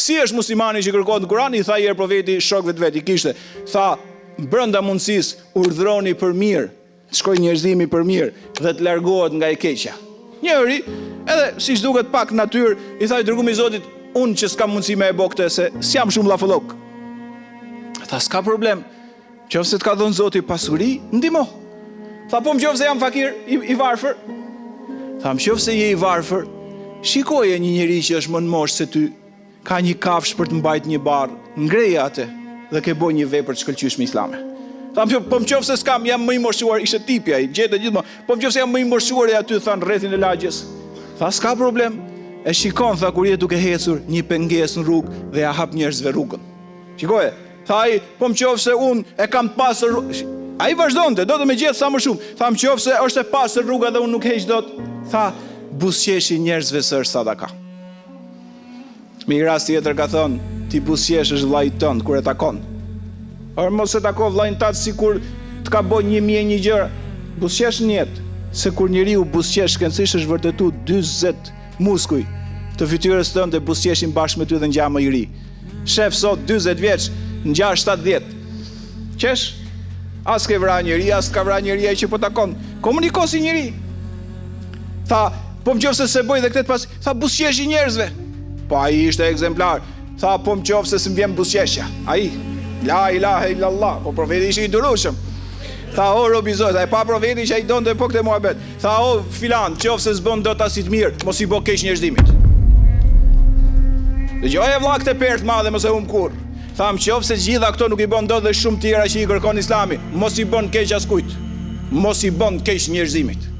Si është muslimani që kërkohet në Kur'an? I tha herë profeti shokëve të vet, i kishte, tha, brenda mundësisë urdhroni për mirë, të shkojë njerëzimi për mirë dhe të largohet nga e keqja. Njëri, edhe siç duket pak natyrë, i tha i dërguari i Zotit, unë që s'kam mundësi me e bë këtë se s'jam shumë llafollok. Tha, s'ka problem. Qofse të ka dhënë Zoti pasuri, ndihmo. Tha, po nëse jam fakir, i varfër. Tha, nëse je i varfër, shikoje një njeri që është më në moshë se ty, ka një kafshë për të mbajt një barë, ngreja atë dhe ke boj një vepër të shkëlqyeshme islame. Tha, po nëse s'kam, jam më i moshuar, ishte tipi ai, gjetë gjithmonë. Po nëse jam më i moshuar e aty than rrethin e lagjes. Tha, s'ka problem. E shikon, tha, kur je duke ecur një pengesë në rrugë dhe ja hap njerëzve rrugën. Shikoje, tha ai, po nëse unë e kam të pasur, ai vazhdonte, do të më gjetë sa më shumë. Tha, nëse është e pasur rruga dhe unë nuk heq dot, tha, buzëqeshi njerëzve së është sadaka. Me i rast tjetër ka thonë, ti buzëqesh është vllai tënd kur e takon. Por mos e tako vllain tat sikur të ka bën 1001 gjëra. Buzëqesh në jetë, se kur njeriu buzëqesh shkencësisht është vërtetu 40 muskuj të fytyrës tënde buzëqeshin bashkë me ty dhe ngja më i ri. Shef sot 40 vjeç, ngja 70. Qesh? As ke vra njeri, as ka vra njeri ai që po takon. Komuniko si njeri. Tha, po nëse se bëj dhe këtë pas, tha buzëqeshi njerëzve. Po ai ishte ekzemplar. Tha, po nëse s'm vjen buzëqeshja. Ai, la ilaha illallah, po profeti ishte i durueshëm. Tha, o robi i Zotit, ai pa profeti që ai donte po këtë muhabet. Tha, o filan, nëse s'bën dot as i të mirë, mos i bë keq njerëzimit. Dëgjoj e vlla këtë pertë madhe mos e humb kurr. Tham nëse gjitha këto nuk i bën dot dhe shumë tjera që i kërkon Islami, mos i bën keq askujt. Mos i bën keq njerëzimit.